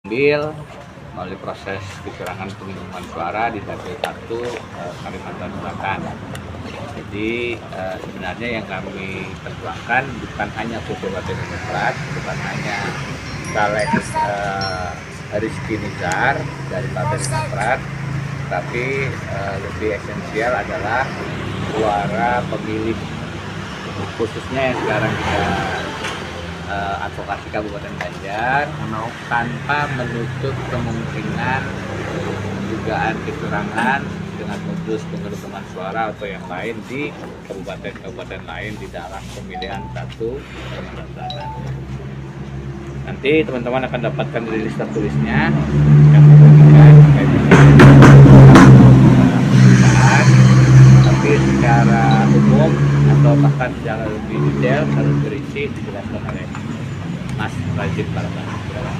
ambil melalui proses kecurangan penghitungan suara di Dapil 1 Kalimantan Selatan. Jadi sebenarnya yang kami perjuangkan bukan hanya Foto Partai Demokrat, bukan hanya caleg Rizky Nizar dari Partai Demokrat, tapi lebih esensial adalah suara pemilih, khususnya yang sekarang kita advokasi Kabupaten Banjar, tanpa menutup kemungkinan dugaan kecurangan dengan modus penggelembungan suara atau yang lain di kabupaten-kabupaten lain di dalam pemilihan 1 Kalimantan Selatan. Nanti teman-teman akan dapatkan rilis tertulisnya yang memberikan terkait dengan tapi secara umum atau bahkan secara lebih detail, secara berisi dijelaskan oleh Mas Rajin Barba.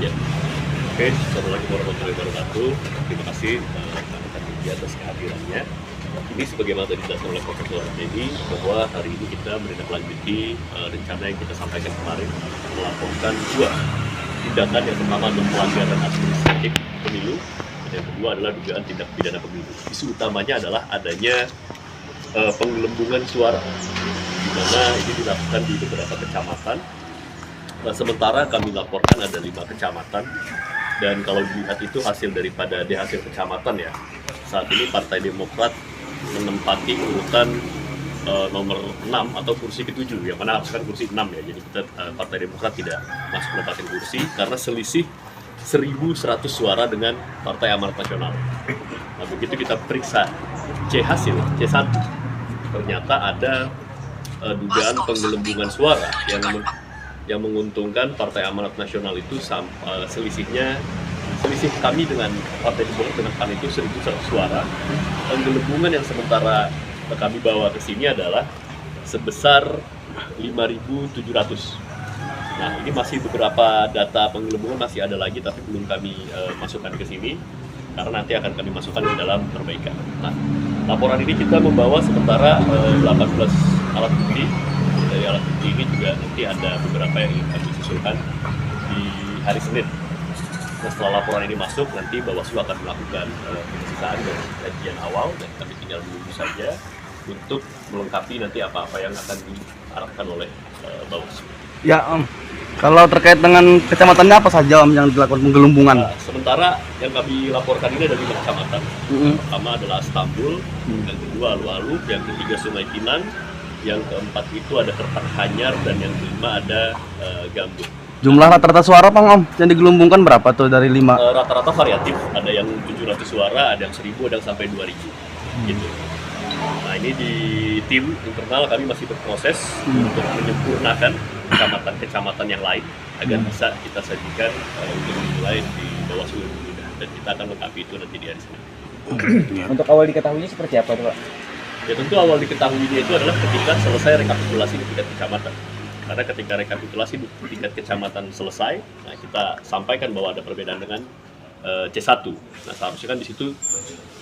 Ya. Oke, assalamualaikum warahmatullahi wabarakatuh. Terima kasih rekan-rekan media atas kehadirannya. Ini sebagaimana tadi dijelaskan oleh Profesor Dedi bahwa hari ini kita menindaklanjuti rencana yang kita sampaikan kemarin, melaporkan dua tindakan. Yang pertama adalah pelanggaran administratif pemilu, dan yang kedua adalah dugaan tindak pidana pemilu. Isu utamanya adalah adanya penggelembungan suara, di mana ini dilakukan di beberapa kecamatan. Sementara kami laporkan ada 5 kecamatan, dan kalau dilihat itu hasil daripada hasil kecamatan ya, saat ini Partai Demokrat menempati urutan nomor 6 atau kursi ke-7, yang mana haruskan kursi 6 ya. Jadi kita Partai Demokrat tidak masuk menempati kursi karena selisih 1.100 suara dengan Partai Amanat Nasional. Nah, begitu kita periksa hasil C1, ternyata ada dugaan penggelembungan suara yang menguntungkan Partai Amanat Nasional itu selisih kami dengan Partai Demokrat dengan PAN itu 1.100 suara. Penggelembungan yang sementara kami bawa ke sini adalah sebesar 5.700. Nah, ini masih beberapa data penggelembungan masih ada lagi, tapi belum kami masukkan ke sini karena nanti akan kami masukkan ke dalam perbaikan. Nah, laporan ini kita membawa sementara 18 alat bukti. Dari alat bukti ini juga nanti ada beberapa yang ingin kami susulkan di hari Senin. Nah, setelah laporan ini masuk, nanti Bawaslu akan melakukan pemeriksaan dan kajian awal, dan kami tinggal menunggu saja untuk melengkapi nanti apa-apa yang akan diarahkan oleh Bawaslu. Ya, kalau terkait dengan kecamatannya apa saja yang dilakukan penggelembungan? Sementara yang kami laporkan ini ada 5 kecamatan. Pertama adalah Stambul, yang kedua Alu-Alu, yang ketiga Sungai Pinang, yang keempat itu ada Kertanhanyar, dan yang kelima ada Gambut. Jumlah rata-rata suara Om yang digelembungkan berapa tuh dari 5? Rata-rata variatif, ada yang 700 suara, ada yang 1.000, ada yang sampai 2.000 gitu. Nah, ini di tim internal kami masih berproses untuk menyempurnakan kecamatan-kecamatan yang lain agar bisa kita sajikan untuk dimulai di Bawaslu lebih mudah, dan kita akan lengkapi itu nanti di hari Senin. Untuk awal diketahuinya seperti apa tuh Pak? Ya, tentu awal diketahuinya itu adalah ketika selesai rekapitulasi di tingkat kecamatan. Karena ketika rekapitulasi di tingkat kecamatan selesai, nah kita sampaikan bahwa ada perbedaan dengan C1. Nah, seharusnya kan di situ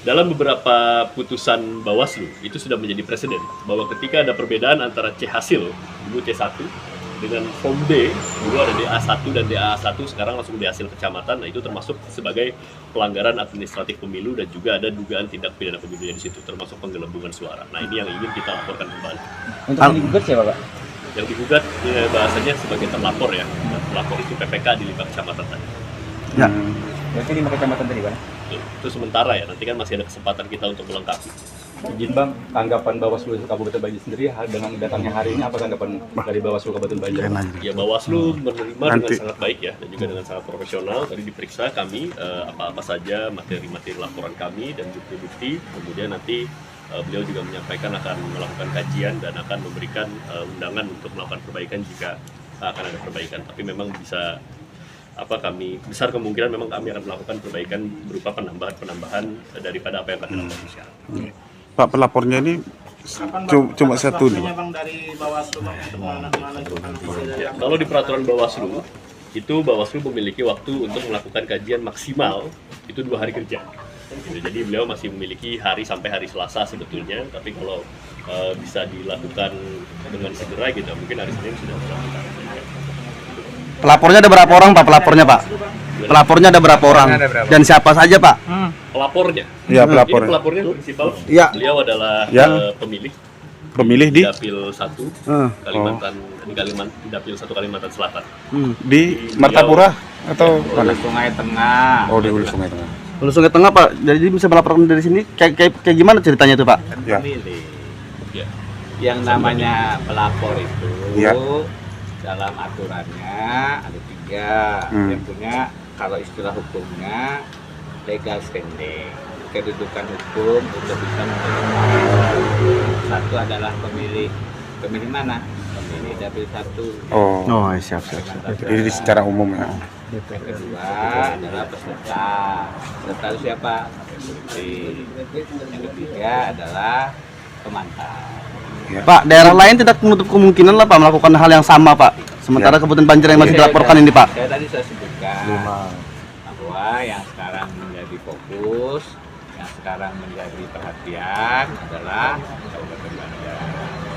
dalam beberapa putusan Bawaslu itu sudah menjadi presiden bahwa ketika ada perbedaan antara C hasil dulu C1 dengan form D, dulu ada DA1 dan DA1, sekarang langsung di hasil kecamatan. Nah, itu termasuk sebagai pelanggaran administratif pemilu, dan juga ada dugaan tindak pidana pemilu di situ, termasuk penggelembungan suara. Nah, ini yang ingin kita laporkan kembali. Untuk yang digugat siapa Pak? Yang digugat bahasanya sebagai terlapor ya. Terlapor itu PPK di 5 kecamatan tadi. Ya. Berarti 5 kecamatan tadi Pak? Itu sementara ya, nanti kan masih ada kesempatan kita untuk melengkapi. Izin Bang, tanggapan Bawaslu Kabupaten Banjar sendiri dengan datangnya hari ini, apa tanggapan dari Bawaslu Kabupaten Banjar? Ya, Bawaslu menerima dengan sangat baik ya, dan juga dengan sangat profesional. Tadi diperiksa kami apa-apa saja materi-materi laporan kami dan bukti-bukti. Kemudian nanti beliau juga menyampaikan akan melakukan kajian dan akan memberikan undangan untuk melakukan perbaikan jika akan ada perbaikan. Tapi memang bisa kami besar kemungkinan memang kami akan melakukan perbaikan berupa penambahan daripada apa yang akan dilakukan syarat. Pak, pelapornya ini cuma satu nih, Pak. Ya, kalau di peraturan Bawaslu itu Bawaslu memiliki waktu untuk melakukan kajian maksimal itu 2 hari kerja. Jadi beliau masih memiliki hari sampai hari Selasa sebetulnya, tapi kalau bisa dilakukan dengan segera gitu, mungkin hari Senin sudah dilakukan. Pelapornya ada berapa orang Pak pelapornya Pak? Pelapornya ada berapa orang? Ada berapa? Dan siapa saja, Pak? Pelapornya. Ya, Ini pelapor. pelapornya prinsipal. Ya. Beliau adalah Ya. pemilih Pemilih di Dapil 1 Kalimantan di Dapil 1 Kalimantan Selatan. di Martapura atau Hulu mana? Sungai Tengah. Oh, di Hulu Sungai Tengah. Hulu Sungai Tengah, Pak. Jadi bisa melaporkan dari sini kayak gimana ceritanya tuh, Pak? Kan Ya. pemilih. Ya. Yang namanya pelapor itu Ya. dalam aturannya ada 3 yang punya, kalau istilah hukumnya legal standing, kedudukan hukum untuk bisa menjadi. Satu adalah pemilih mana? Pemilih Dapil 1 Oh, Oh, siap. ini secara umum ya. Yang kedua adalah peserta. Peserta itu siapa? Partai politik. Yang ketiga adalah pemantau. Pak, daerah lain tidak menutup kemungkinan lah, Pak, melakukan hal yang sama, Pak. Sementara Kabupaten Banjar yang masih dilaporkan ini, Pak. Saya tadi saya sebutkan bahwa yang sekarang menjadi fokus, yang sekarang menjadi perhatian adalah Kabupaten Banjar.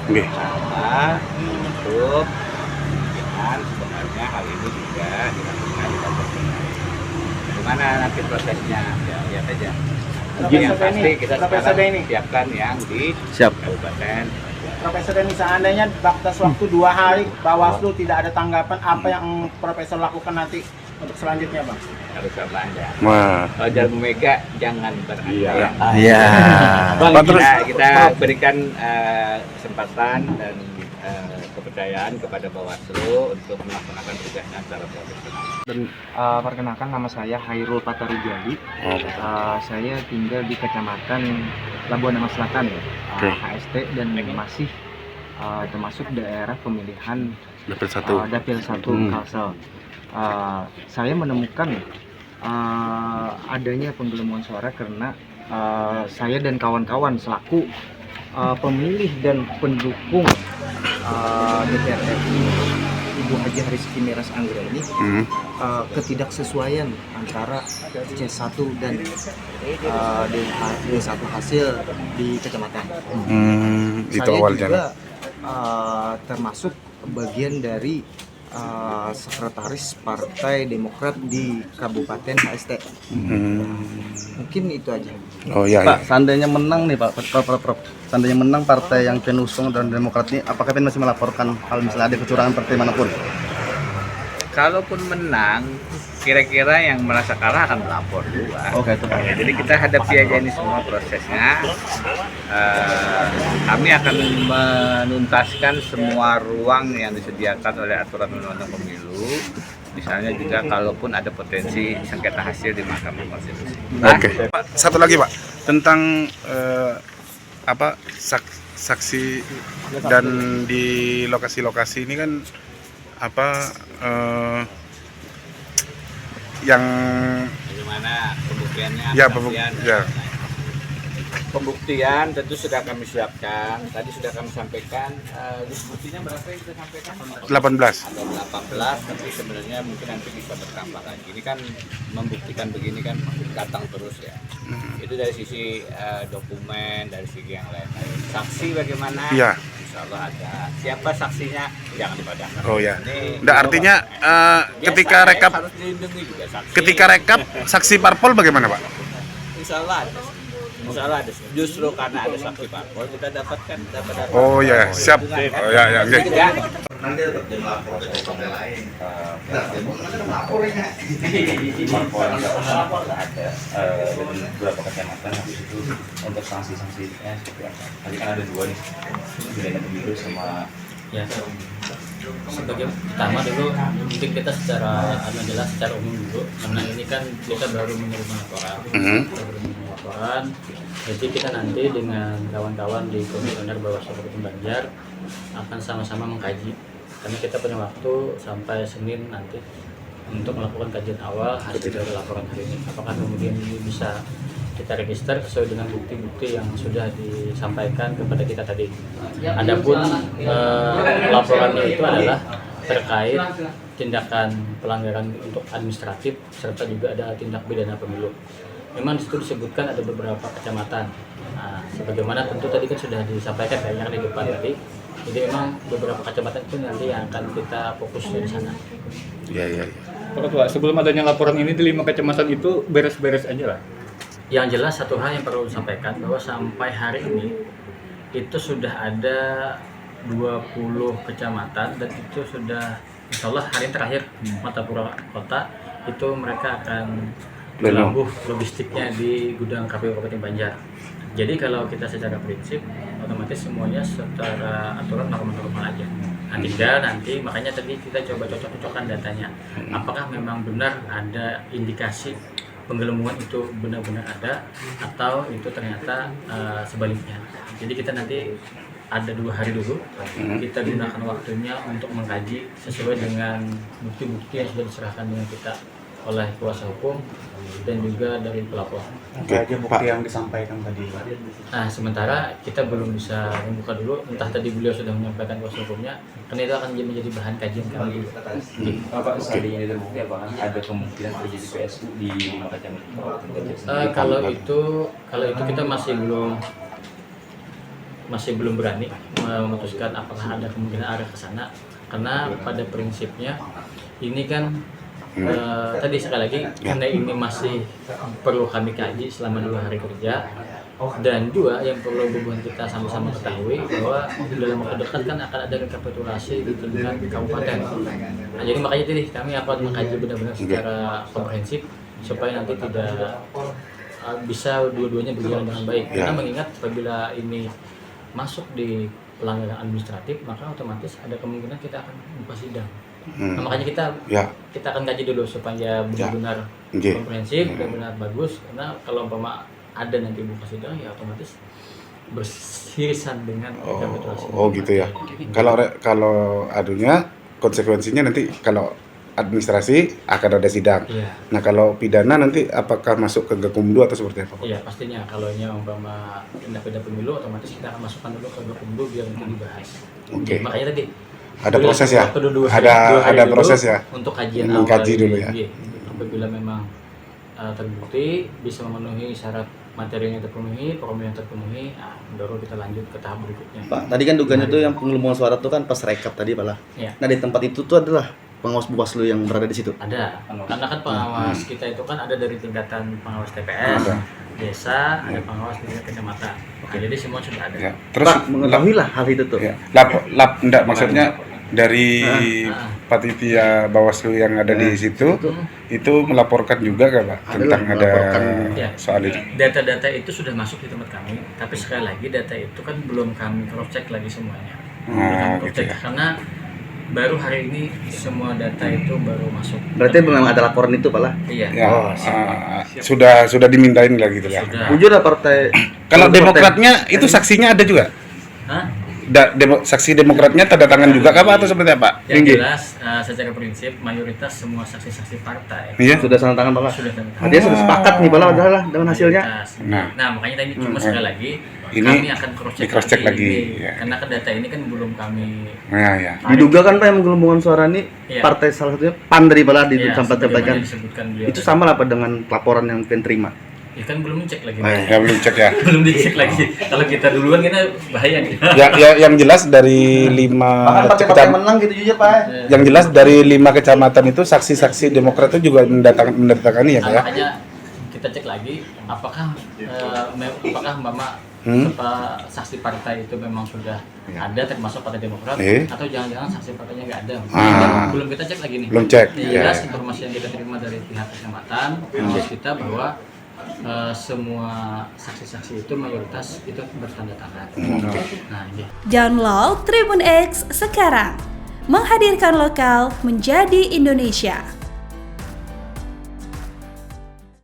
Oke. Sama untuk kemungkinan sebenarnya hal ini juga dilakukan di Kabupaten Banjar. Bagaimana nanti prosesnya? Ya, lihat aja. Tapi yang pasti kita sekarang siapkan yang di Siap. Kabupaten. Profesor Denny, seandainya batas waktu 2 hari Bawaslu tidak ada tanggapan, apa yang Profesor lakukan nanti untuk selanjutnya, Bang? Harus apa aja. Wah. Kalau Jalur Mega jangan berandai. Iya. Bang, Pak, terus- kita berikan kesempatan dan kepercayaan kepada Bawaslu untuk melaksanakan tugasnya secara profesional. Perkenalkan, nama saya Hairul Patarijali. Saya tinggal di Kecamatan Labuan Nama Selatan ya, Oke. HST, dan masih termasuk daerah pemilihan Dapil 1. Dapil 1 Kalsel. Saya menemukan adanya penggelembungan suara karena saya dan kawan-kawan selaku pemilih dan pendukung DPR RI Ibu Haji Rizky Miras Anggra ini ketidaksesuaian antara C1 dan D1 hasil di kecamatan. Itu Saya awalnya. juga termasuk bagian dari sekretaris Partai Demokrat di Kabupaten HST. Mungkin itu aja. Oh iya. Pak, seandainya menang nih, Pak, Prof. Seandainya menang partai yang Ken usung dan Demokrat ini, apakah Ken masih melaporkan hal misalnya ada kecurangan partai manapun? Kalaupun menang, kira-kira yang merasa kalah akan melapor juga. Oke, itu Pak. Ya, jadi kita hadapi aja ini semua prosesnya. Kami akan menuntaskan semua ruang yang disediakan oleh aturan undang-undang pemilu. Misalnya juga kalaupun ada potensi sengketa hasil di Mahkamah Konstitusi. Oke. Pak, satu lagi, Pak. Tentang saksi dan di lokasi-lokasi ini kan yang Bagaimana pembuktiannya? ya kesaksian, ya. Pembuktian tentu sudah kami siapkan. Tadi sudah kami sampaikan. Buktinya berapa yang kita sampaikan? 18. Ada 18, tapi sebenarnya mungkin nanti bisa bertambah lagi. Ini kan membuktikan begini kan datang terus ya. Itu dari sisi dokumen, dari sisi yang lain. Saksi bagaimana? Iya. Insya Allah ada. Siapa saksinya? Jangan dipadamkan. Oh ya. Ini Nah, artinya ketika biasa, rekap harus dilindungi juga saksi. ketika rekap saksi parpol bagaimana, Pak? Insya Allah ada. Insya Allah ada. Justru karena ada saksi parpol kita dapatkan dapat. Oh ya, siap. Oh ya, oke. Ya. Nanti tetap dia melapor dari partai lain. Ada beberapa kecamatan habis itu untuk sanksi-sanksinya seperti apa? Tadi kan ada 2 nih, pidana pemilu sama Ya, sebagai pertama dulu mungkin kita secara umum dulu, karena ini kan kita baru menerima laporan. Jadi kita nanti dengan kawan-kawan di Komisioner Bawaslu Kabupaten Banjar akan sama-sama mengkaji, karena kita punya waktu sampai Senin nanti untuk melakukan kajian awal hasil dari laporan hari ini. Apakah kemudian ini bisa kita register sesuai dengan bukti-bukti yang sudah disampaikan kepada kita tadi. Adapun laporannya itu adalah terkait tindakan pelanggaran untuk administratif serta juga ada tindak pidana pemilu. Memang di situ disebutkan ada beberapa kecamatan. Nah, sebagaimana tentu tadi kan sudah disampaikan kayaknya di depan tadi. Jadi memang beberapa kecamatan itu nanti yang akan kita fokus dari sana. Iya. Pak Ketua, sebelum adanya laporan ini di 5 kecamatan itu beres-beres aja lah. Yang jelas satu hal yang perlu disampaikan bahwa sampai hari ini itu sudah ada 20 kecamatan dan itu sudah insya Allah hari terakhir Martapura Kota itu mereka akan menabuh logistiknya di gudang KPU Kabupaten Banjar. Jadi kalau kita secara prinsip otomatis semuanya secara aturan normal aja. Nah, tinggal nanti makanya tadi kita coba cocok-cocokkan datanya. Apakah memang benar ada indikasi penggelembungan itu benar-benar ada atau itu ternyata sebaliknya. Jadi kita nanti ada 2 hari dulu kita gunakan waktunya untuk mengkaji sesuai dengan bukti-bukti yang sudah diserahkan dengan kita oleh kuasa hukum dan juga dari pelapor. Apa aja bukti yang disampaikan tadi? Nah, sementara kita belum bisa membuka dulu, entah tadi beliau sudah menyampaikan kuasa hukumnya, karena itu akan menjadi bahan kajian kami dulu. Pak, seandainya ini terbukti apakah ada kemungkinan terjadi PSU di 5 kecamatan? Kalau itu kita masih belum berani memutuskan apakah ada kemungkinan arah ke sana, karena pada prinsipnya ini kan tadi sekali lagi karena ini masih perlu kami kaji selama 2 hari kerja, dan juga yang perlu hubungan kita sama-sama ketahui bahwa dalam waktu dekat kan akan ada rekapitulasi di tingkat kabupaten. Nah, jadi makanya tadi kami akan mengkaji benar-benar secara komprehensif supaya nanti tidak bisa dua-duanya berjalan dengan baik. Karena mengingat apabila ini masuk di pelanggaran administratif, maka otomatis ada kemungkinan kita akan buka sidang. Nah, makanya kita akan kaji dulu supaya benar-benar komprehensif, benar-benar bagus. Karena kalau umpama ada nanti buka sidang, ya otomatis bersirisan dengan rekapitulasi. Oh gitu ya. Kalau adunya konsekuensinya nanti kalau administrasi akan ada sidang. Iya. Nah kalau pidana nanti apakah masuk ke Gakumdu atau seperti apa? Iya, pastinya kalau umpama tindak pidana pemilu otomatis kita akan masukkan dulu ke Gakumdu biar nanti dibahas. Oke. Makanya tadi Ada proses ya? Ada Ada proses ya? untuk kajian Mengkaji awal dulu ya. Apabila memang terbukti bisa memenuhi syarat materi yang terpenuhi, program yang terpenuhi, baru kita lanjut ke tahap berikutnya. Pak, tadi kan dugaannya tuh yang penggelembungan suara tuh kan pas rekap tadi Pak lah. Iya. Nah, di tempat itu tuh adalah pengawas Bawaslu yang berada di situ. Ada, karena kan pengawas kita itu kan ada dari tingkatan pengawas TPS, desa, ada pengawas di kecamatan. Oke, jadi semua sudah ada. Ya. Terus Pak, mengetahui lah hal itu tuh. ya, enggak maksudnya dari panitia Bawaslu yang ada di situ itu melaporkan juga kan Pak tentang ada soal itu. Data-data itu sudah masuk di tempat kami, tapi sekali lagi data itu kan belum kami cross check lagi semuanya. Gitu ya. Karena baru hari ini semua data itu baru masuk. Berarti memang ada laporan itu Pak lah. Iya. Ya, sudah dimintain lah gitu ya. Sudah. Jujur lah partai. Kalau Demokratnya itu saksinya ada juga? Hah? Saksi Demokratnya tanda tangan juga kah Pak atau seperti apa? Yang jelas secara prinsip mayoritas semua saksi-saksi partai Sudah tanda tangan Pak lah. sudah tanda tangan. Dia sudah sepakat nih Pak lah dengan hasilnya. Nah, makanya tadi cuma sekali lagi ini kami akan cross check lagi. Karena kan data ini kan belum kami Ya. Diduga kan Pak yang menggelembungan suara ini partai salah satunya PAN dari Pak lah sampai sebagaimana sampaikan. disebutkan beliau. Itu sama lah Pak dengan laporan yang pengen terima. Ya kan belum dicek lagi. Ya belum cek ya. Belum dicek lagi. Kalau kita duluan kita bahaya nih. Yang jelas dari 5 Partai menang gitu jujur Pak. Yang jelas dari 5 kecamatan itu saksi-saksi Demokrat itu juga mendatangani ya Pak ya. Makanya kita cek lagi apakah Mama saksi partai itu memang sudah ada termasuk Partai Demokrat atau jangan-jangan saksi partainya nggak ada. Belum kita cek lagi nih. Belum cek. Yang jelas informasi yang kita terima dari pihak kecamatan kita bahwa semua saksi-saksi itu mayoritas itu bertanda tangan. Nah, Download Tribun X sekarang, menghadirkan lokal menjadi Indonesia.